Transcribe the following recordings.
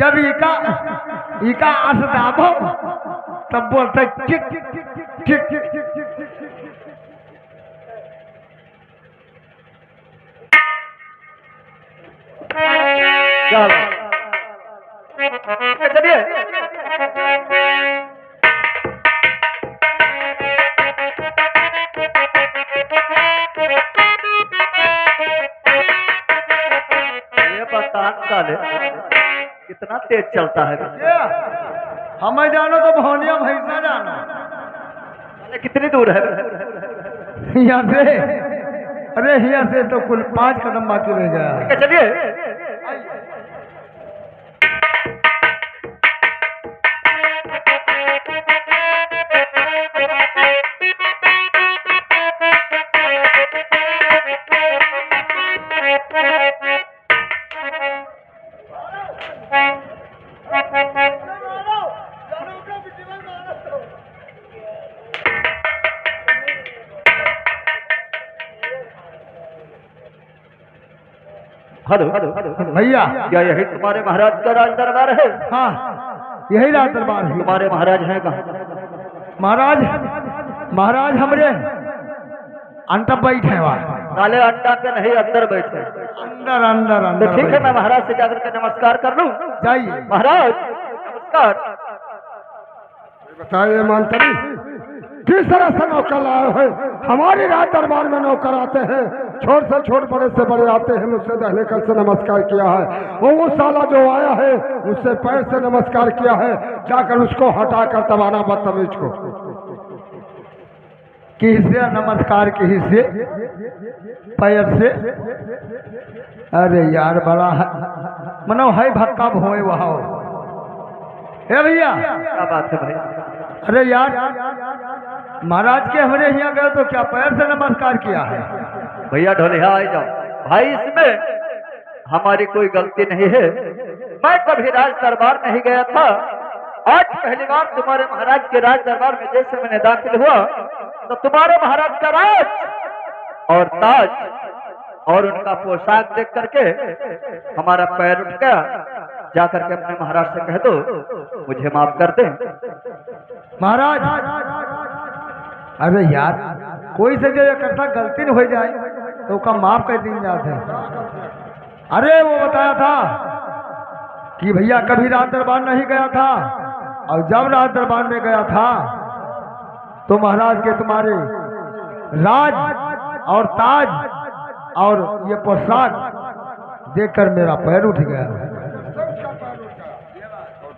जब इका अर्थ दाबो तब बोलते किक किक चलिए ये बता साले कितना तेज चलता है। हमें जानो तो भौनिया भैंसा जानो। साले कितनी दूर है? यहाँ से अरे यहाँ से तो कुल 5 कदम बाकी रह गया। चलिए हेलो भैया क्या यही तुम्हारे महाराज का राज दरबार है? हाँ यही राज दरबार है। तुम्हारे महाराज हैं कहाँ? महाराज हमरे अंटर बैठे वहाँ। साले अड्डा पे नहीं अंदर बैठे। अंदर अंदर तो अंदर ठीक है मैं महाराज से जाकर के नमस्कार कर लूं। जाइए। महाराज नमस्कार। बताइए मंत्री किस तरह से नौकर लाए हैं? हमारे राज दरबार में नौकर आते हैं, छोट से छोट बड़े से बड़े आते हैं, मुझसे दहले कर से नमस्कार किया है। वो साला जो आया है मुझसे पैर से नमस्कार किया है, जाकर उसको हटाकर तबाना बदतमीज को। किससे नमस्कार की हिस्से पैर से? अरे यार बड़ा है मनो है भक्का भोए वहाँ। हे भैया क्या बात है भाई? अरे यार महाराज के हमारे यहाँ गए तो क्या पैर से नमस्कार किया है? भैया ढोलिया आ जाओ भाई, इसमें हमारी कोई गलती नहीं है। मैं कभी राज दरबार नहीं गया था, आज पहली बार तुम्हारे महाराज के राज दरबार में जैसे मैंने दाखिल हुआ तो तुम्हारे महाराज का राज और ताज और उनका पोशाक देख करके हमारा पैर उठ गया। जाकर के अपने महाराज से कह दो मुझे माफ कर दे। महाराज अरे यार कोई से जो करता गलती न हो जाए तो का माफ कर दिन जाते हैं। अरे वो बताया था कि भैया कभी राज दरबार नहीं गया था, और जब राज दरबार में गया था तो महाराज के तुम्हारे राज और ताज और ये पोशाक देखकर मेरा पैर उठ गया।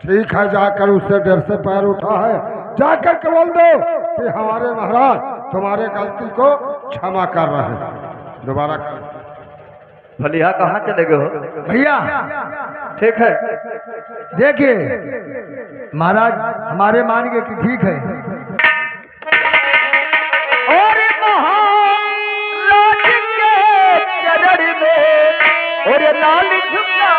ठीक है, जाकर उससे डर से पैर उठा है, जाकर के बोल दो कि हमारे महाराज तुम्हारे गलती को क्षमा कर रहे हैं, दोबारा कर। भलिया कहाँ चले गए हो? भैया ठीक है देखिए महाराज हमारे मान गए कि ठीक है। और महाराज के चरण में और लाल झुका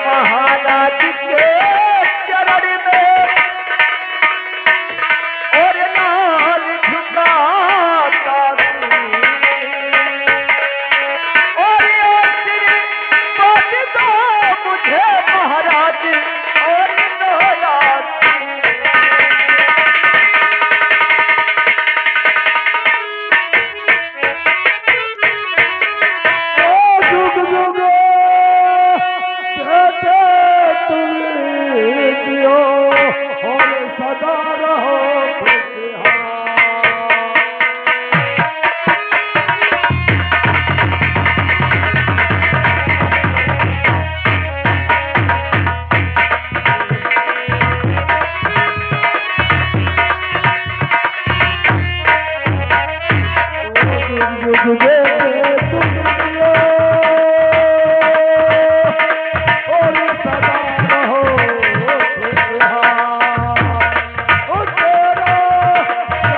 महाराज के चरण में और लाल झुका और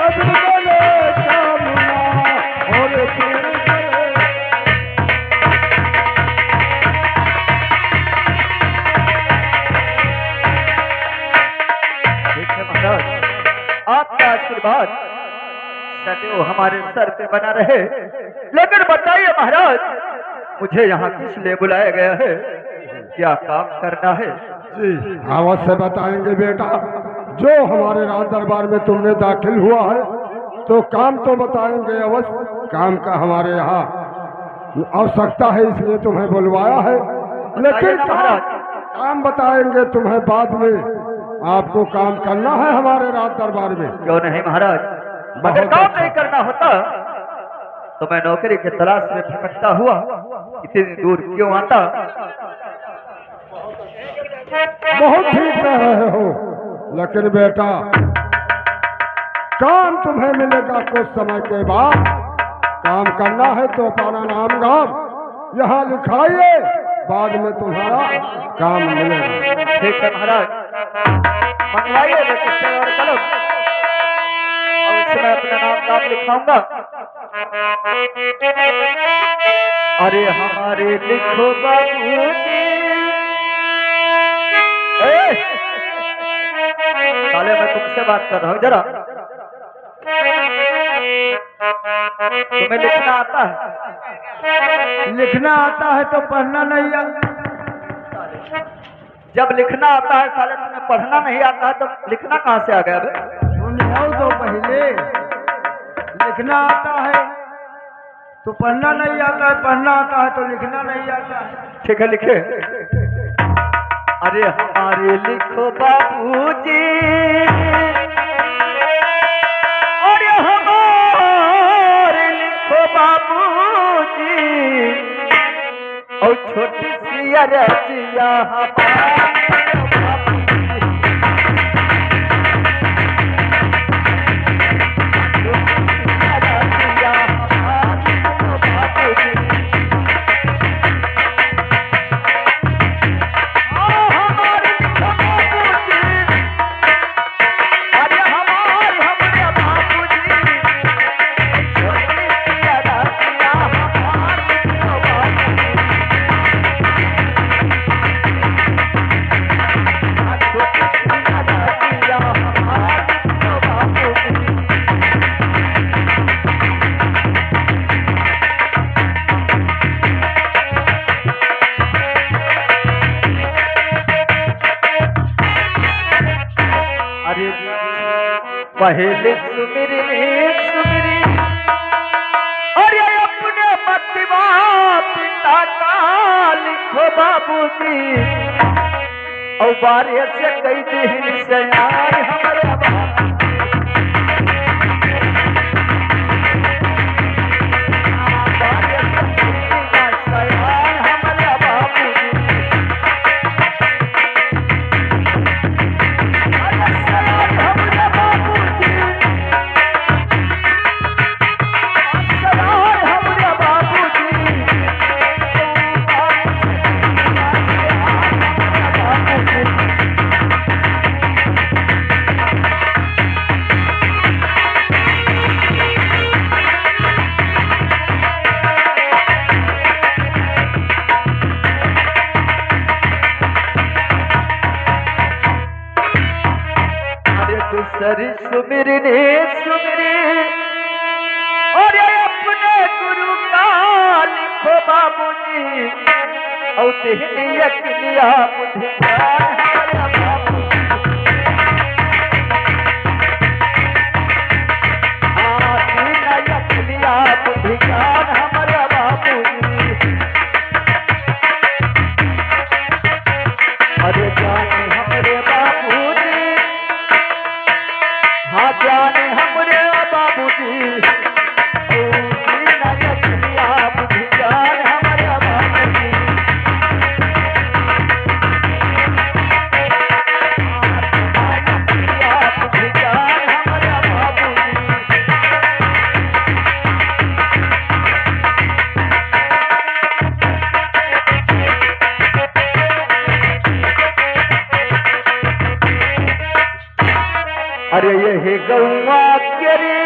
आशीर्वाद दो मुझे महाराज और हमारे सर पे बना रहे। लेकिन बताइए महाराज, मुझे यहाँ किस लिए बुलाया गया है, क्या काम करना है? जी अवश्य बताएंगे बेटा। जो हमारे राज दरबार में तुमने दाखिल हुआ है तो काम तो बताएंगे अवश्य। काम का हमारे यहाँ आवश्यकता है, इसलिए तुम्हें बुलवाया है। लेकिन काम बताएंगे तुम्हें बाद में। आपको काम करना है हमारे राज दरबार में। क्यों नहीं महाराज, अगर काम नहीं करना होता तो मैं नौकरी की तलाश में भटकता हुआ इतनी दूर क्यों आता? बहुत ठीक कह रहे हो, लेकिन बेटा काम तुम्हें मिलेगा कुछ समय के बाद। काम करना है तो अपना नाम गाम यहाँ लिखाइए, बाद में तुम्हारा काम मिलेगा। ठीक है महाराज, मंगवाइए रजिस्टर और कलम, और इसमें अपना नाम गाम लिखाऊंगा। अरे हमारे लिखो बाबूजी, साले मैं तुमसे बात कर रहा हूँ, जरा तुम्हें लिखना आता है? लिखना आता है तो पढ़ना नहीं आता। जब लिखना आता है साले तुम्हें पढ़ना नहीं आता है, तो लिखना कहाँ से आ गया बे? सुनो तो पहले, लिखना आता है तो पढ़ना नहीं आता है, पढ़ना आता है तो लिखना नहीं आता है। ठीक है लिखे। अरे हमारे लिखो बाबूजी, अरे हमारे लिखो बाबूजी, और छोटी सी अरजिया हमारे पहले सुमिरी सुमिरी, अरे अपने मतिवा पिता का लिखो बाबूजी, और बारे से कई दिन से यार हमारे सरी सुमिरी सुमिरी, और अपने गुरु का लिखो बाबूजी, और तेरी अकलिया मुझे अकलिया बुद्धिज्ञान हमारे बाबूजी। अरे जाने हमारे बाबूजी, हाँ जाने हमरे बाबूजी, बुद्धिज्ञान हमारे बाबूजी। बुद्धिज्ञान हमारे बाबूजी। अरे ये गौवा केरी,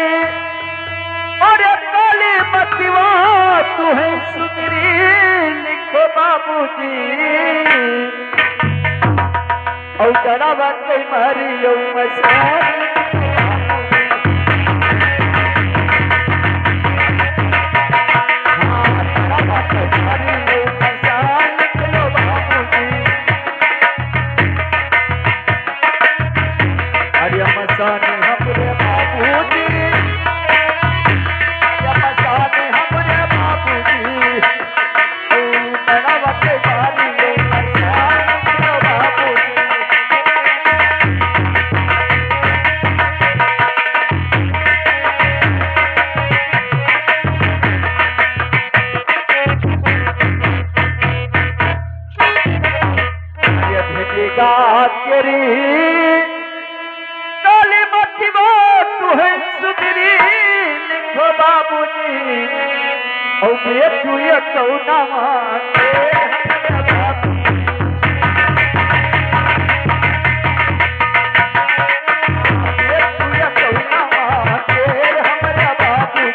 अरे काली मतिवा तू है सुमिरी, लिखो बाबूजी, और जरा बात कई मारी मसाल चुया कौना माते हमरा बाबू चुया कौना माते हमरा बाबू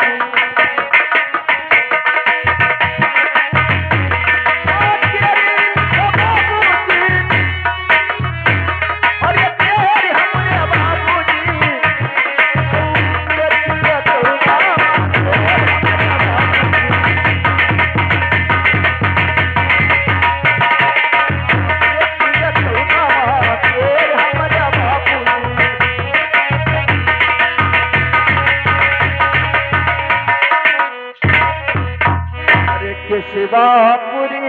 शिवापुरी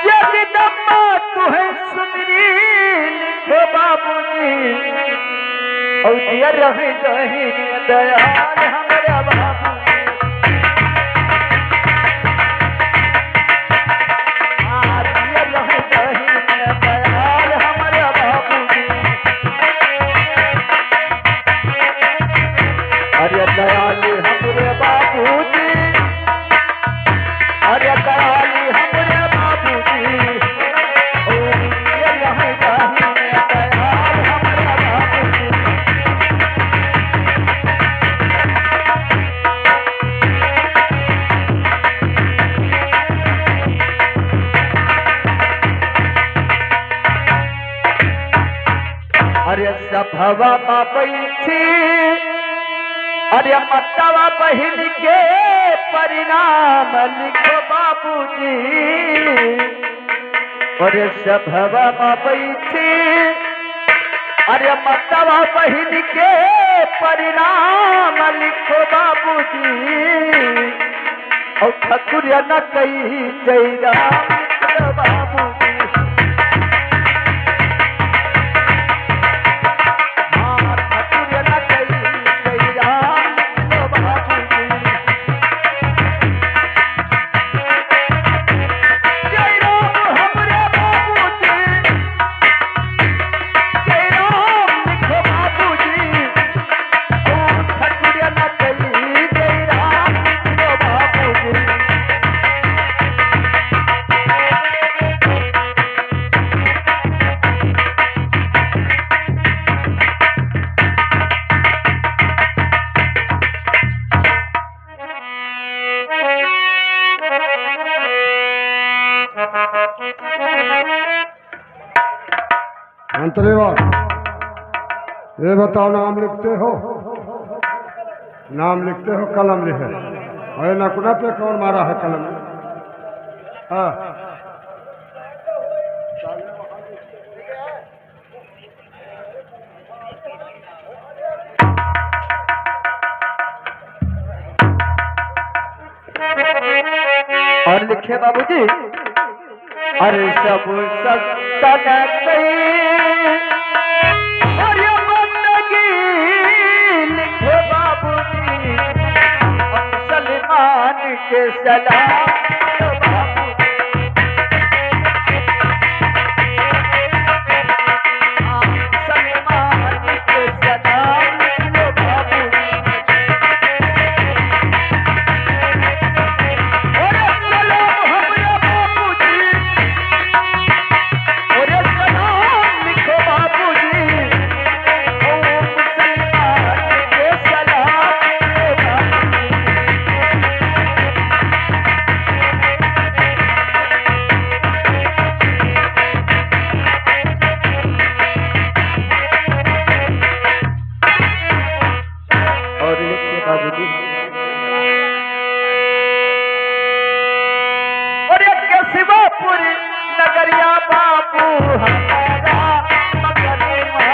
जगदम्बा तुहे सुंदरी लिखो बाबूजी और दिया रहे दही दयाल हमारा बाबू दिया रहे दही दयाल हमारा बाबूजी अरे दयाल हमारे बाबूजी अरे दयाली हमरे बाबूजी ओ ये रहे दही दयाल हमरे बाबूजी अरे सभवा में बैठी अरे मतवा बहिन के परिणाम लिखो बाबूजी अरे सभवा में बैठी अरे मतवा बहिन के परिणाम लिखो बाबूजी और ठकुर न कही जय राम लिखो बाबूजी अंतरेवा ये बताओ नाम लिखते हो नाम लिखते हो कलम लिखे और नकुना पे कौन मारा है कलम हाँ और लिखे बाबूजी अरे सब सत्ता और ये बंदगी लिखे बाबूजी सलमान के सलाम नगरिया बाबू हमारा मकरमा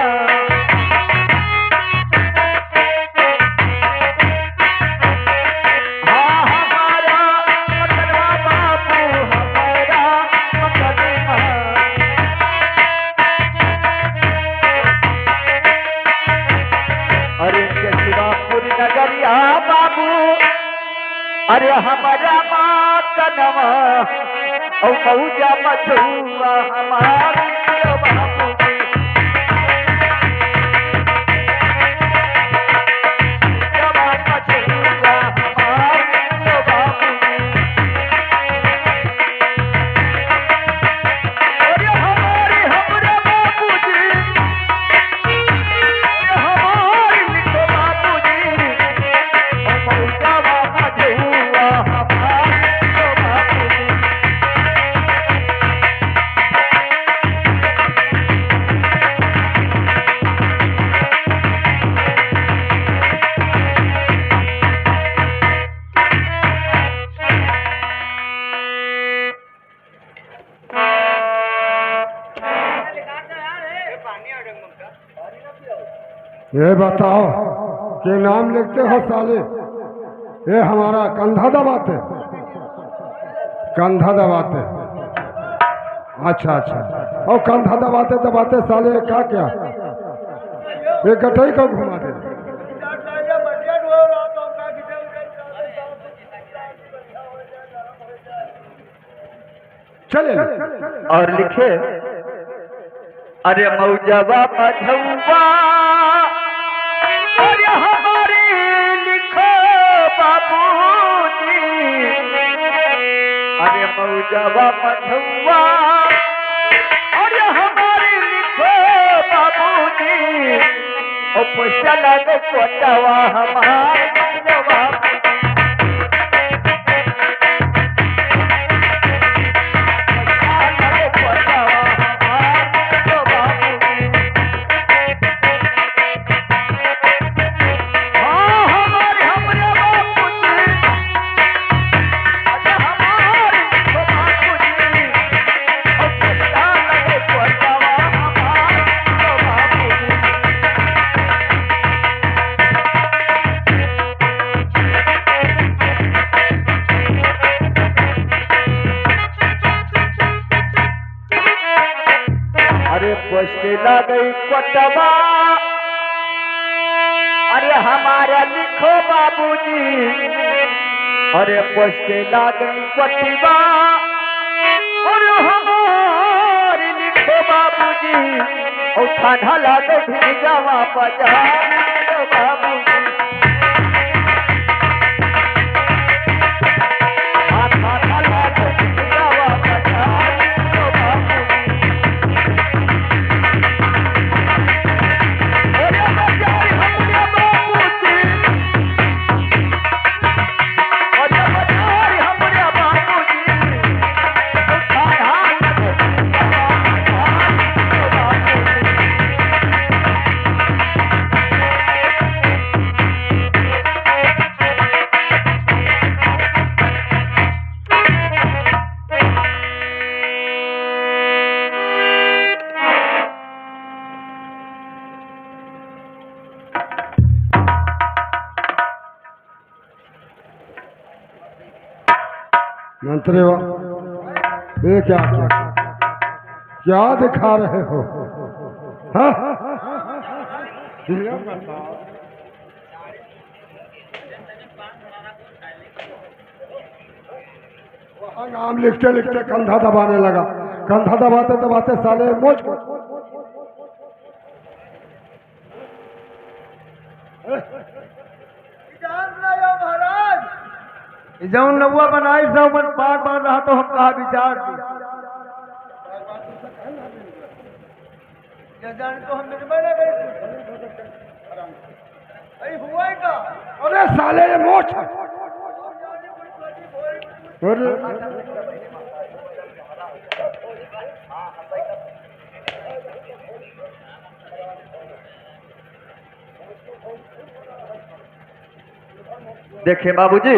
हाँ हमारा मकरमा बाबू हमारा मकरमा अरे शिवापुर नगरिया बाबू अरे हमारा माँ कनमा और मऊजा मछुआ हमारे बाबूजी जवान मछुआ हमारे बाबूजी ये बताओ कि नाम लिखते हो साले? ये हमारा कंधा दबाते, कंधा दबाते। अच्छा अच्छा, और कंधा दबाते दबाते साले क्या क्या ये गटई को घुमा दे। चले और लिखे, अरे मौजवा मझौवा अरे हमारे लिखो बाबूजी, अरे मौजवा मझौवा अरे हमारे लिखो बाबूजी, ओ पुष्ट लगे कोटवा हमारे जवाब। गई कोटवा अरे हमारा लिखो बाबूजी, अरे पोस्ट गई कोटवा और हमारे लिखो बाबूजी, और थाना लागे भिजावा बाजार बाबूजी। मंत्री ये क्या क्या क्या दिखा रहे हो? हाँ? वहाँ नाम लिखते लिखते कंधा दबाने लगा, कंधा दबाते दबाते साले मोच को जौन नौआ बनाई सब बार बार रहा तो हम कहा विचार तो हम हुआ का। अरे साले ये मोच देखे बाबूजी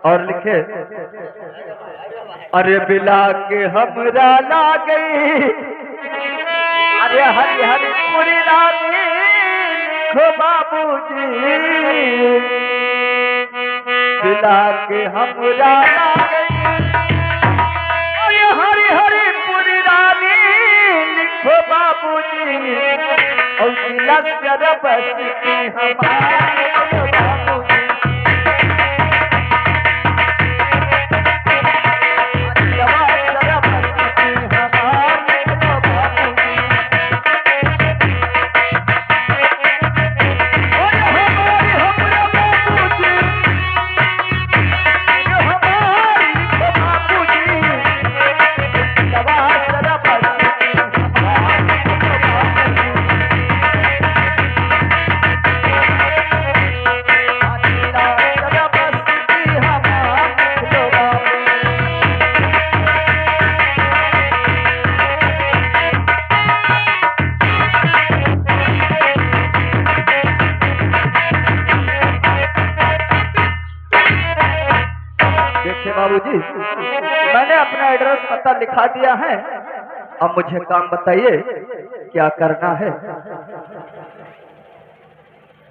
और लिखे, अरे बिला के हमरा ला गई अरे हरी हरी पूरी लागी लिखो बाबूजी, बिला के हमरा ला गई अरे हरी हरी पूरी लागी लिखो बाबूजी, और बिला से बसती हमारे बाबूजी। बाबूजी मैंने अपना एड्रेस पता लिखा दिया है, अब मुझे काम बताइए क्या करना है।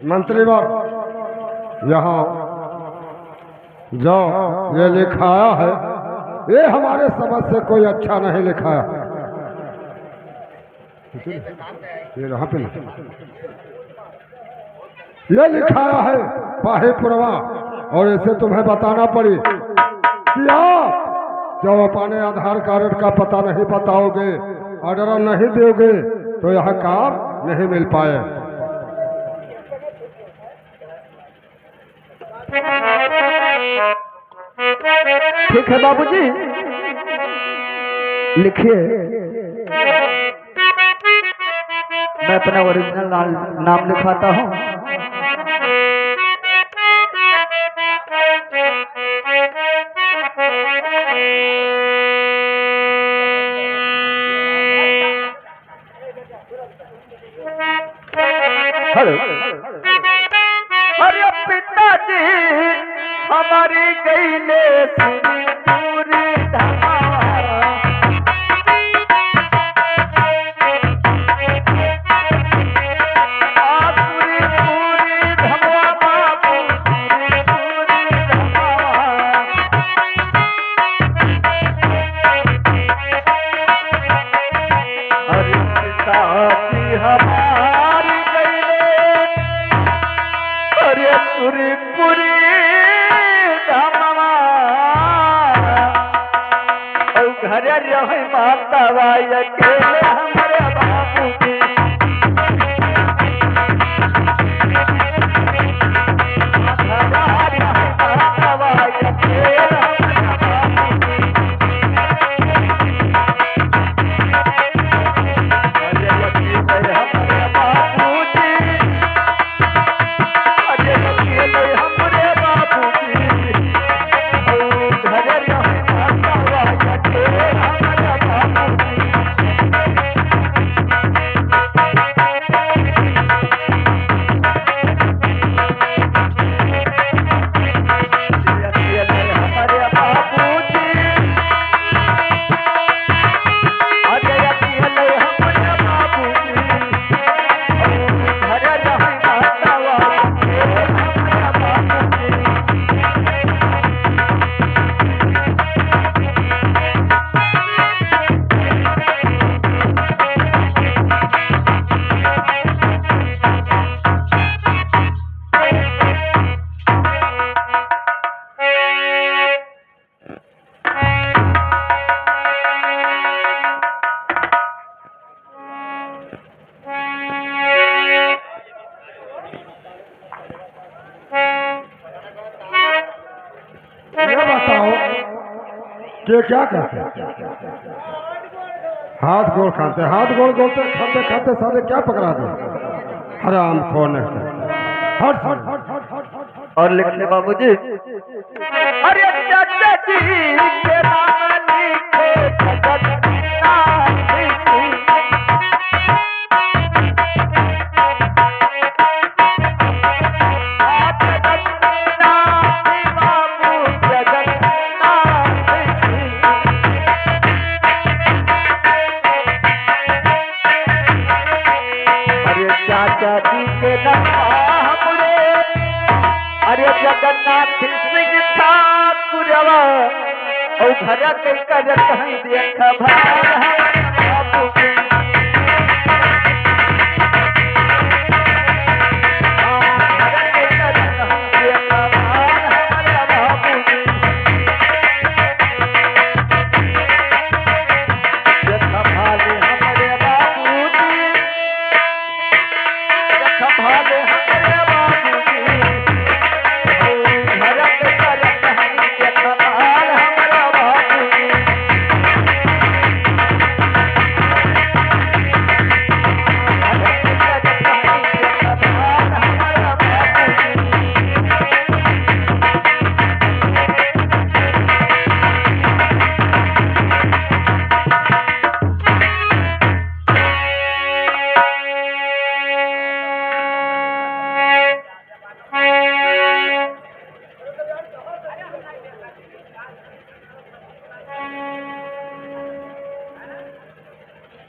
मंत्री बार यहाँ जाओ, ये लिखाया है, ये हमारे समझ से कोई अच्छा नहीं लिखाया। ये यहाँ पे ये लिखाया है पाहीपुरवा, और इसे तुम्हें बताना पड़ी कि आप जब अपने आधार कार्ड का पता नहीं बताओगे, ऑर्डर नहीं दोगे, तो यह काम नहीं मिल पाए। ठीक है बाबूजी, लिखिए। मैं अपना ओरिजिनल नाम लिखवाता हूँ। हेलो। अरे पिताजी हमारी गईले पूरी धमा, पूरी धमा बाबू, पूरी धमा। अरे पिताजी हमारी गईले, अरे पूरी घर रहे माता अकेले हमारे बाबू की। ये क्या करते हैं? हाथ गोल खाते, हाथ गोल गोलते खाते खाते साले क्या पकड़ा दे? हराम खोर है। हट हट हट हट हट हट। और लिख ले बाबूजी। अरे चाचा जी के नाम लिखे जगत चाचा जी के नाम रे, अरे जगन्नाथ सिंह ठाकुर और घर के कर कहीं देखा भरा बाबू के।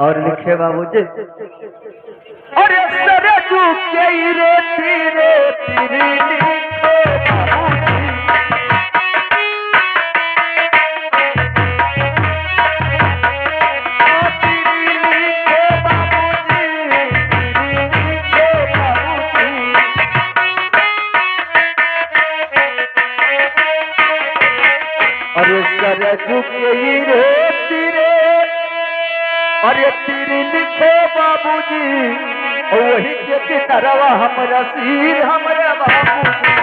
और लिखे बाबूजी, अरे सरजू के रे तीरे तीरे लिखे बाबूजी, अरे सरजू के रे तीरे, अरे तीरे लिखे बाबूजी, वही के किनारवा हमरा सिर हमरा बाबूजी,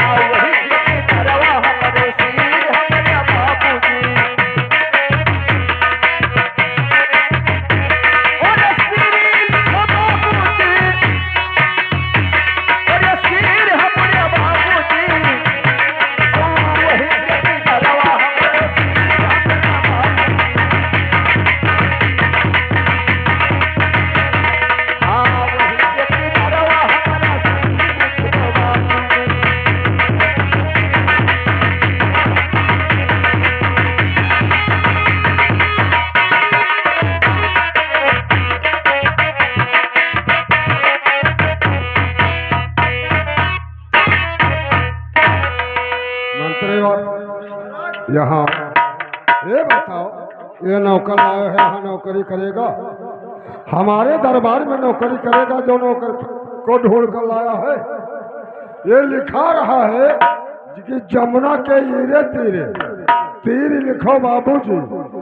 वही के किनारवा हमरा सिर हमरा बाबूजी, अरे सिर लिखे बाबूजी, अरे सिर हमरा बाबूजी, वही के किनारवा हमरा सिर हमरा बाबूजी। मंत्री और यहाँ ये बताओ, ये नौकर आया है, यहाँ नौकरी करेगा? हमारे दरबार में नौकरी करेगा जो नौकर को ढूंढ कर लाया है? ये लिखा रहा है कि जमुना के हीरे तीरे तीर लिखो बाबूजी,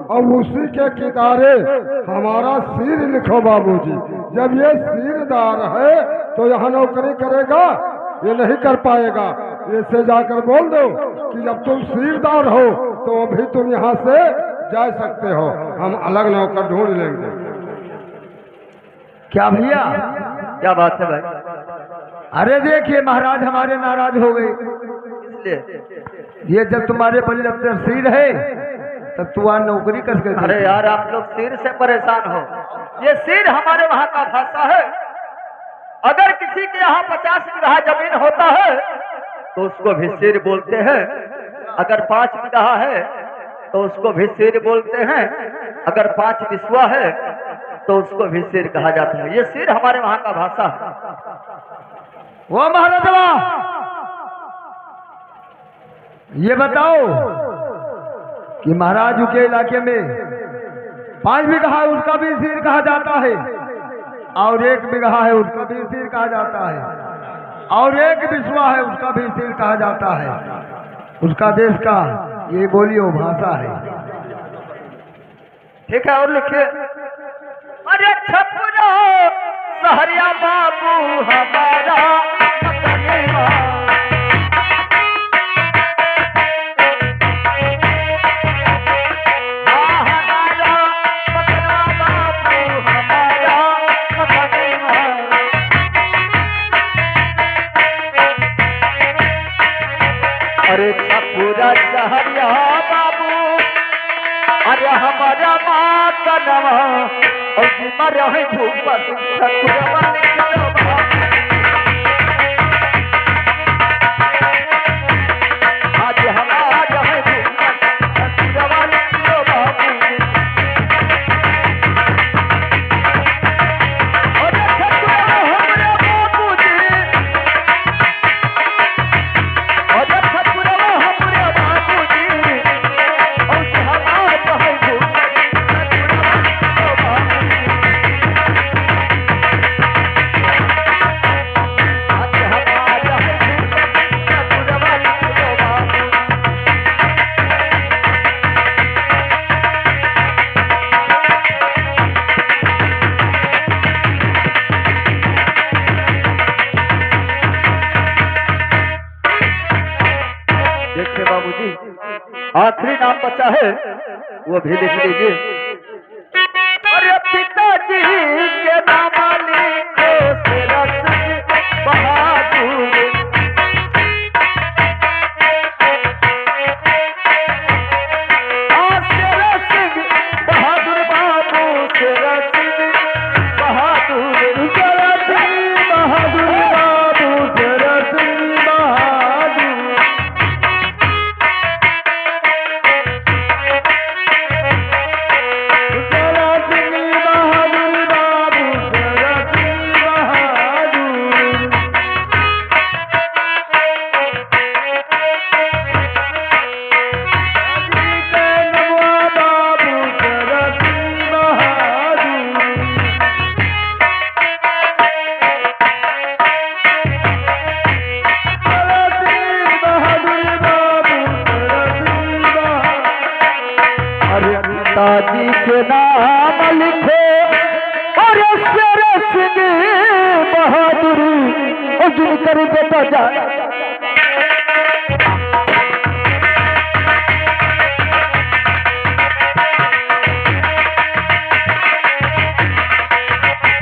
और उसी के किनारे हमारा सिर लिखो बाबूजी। जब ये सिरदार है तो यहाँ नौकरी करेगा? ये नहीं कर पाएगा। इससे जाकर बोल दो कि जब तुम सिरदार हो तो अभी तुम यहाँ से जा सकते हो, हम अलग नौकर ढूंढ लेंगे। क्या भैया? क्या बात है भाई? अरे देखिए महाराज हमारे नाराज हो गए, इसलिए ये जब तुम्हारे बल अफसर सिर है तब तू वहां नौकरी कर सकते। अरे यार आप लोग सिर से परेशान हो, ये सिर हमारे वहाँ का भाषा है। अगर किसी के यहाँ 50 बीघा जमीन होता है तो उसको भी सिर बोलते हैं, अगर 5 बीघा है तो उसको भी सिर बोलते हैं, अगर 5 बिस्वा है तो उसको भी सिर कहा जाता है। ये सिर हमारे वहाँ का भाषा है। वो महाराजवा ये बताओ कि महाराज के इलाके में 5 बीघा है उसका भी सिर कहा जाता है, और 1 बीघा है उसका भी सिर कहा जाता है, और 1 बिस्वा है उसका भी सिर कहा जाता है। उसका देश का ये बोलियो भाषा है। ठीक है और लिखिए, अरे छपुरा सहरिया बाबू हमारा मतनेवा, हमारा मतनेवा बाबू हमारा मतनेवा। अरे छपुरा सहरिया बाबू, अरे हमारा माँ का नवा और जिम्मा रहे भूप आज हमारा है आखिरी नाम बचा है वो भी लिख लीजिए। अरे पिताजी के नाम लिखो सिरस बहादुर, सिरस बहादुर बाबू सिरस बहादुर, सिरस बहादुर बाबू सिरस बहादुर। अरे पिताजी के नाम लिखे और शेर सिंह बहादुरी जिनकर बेटा जाए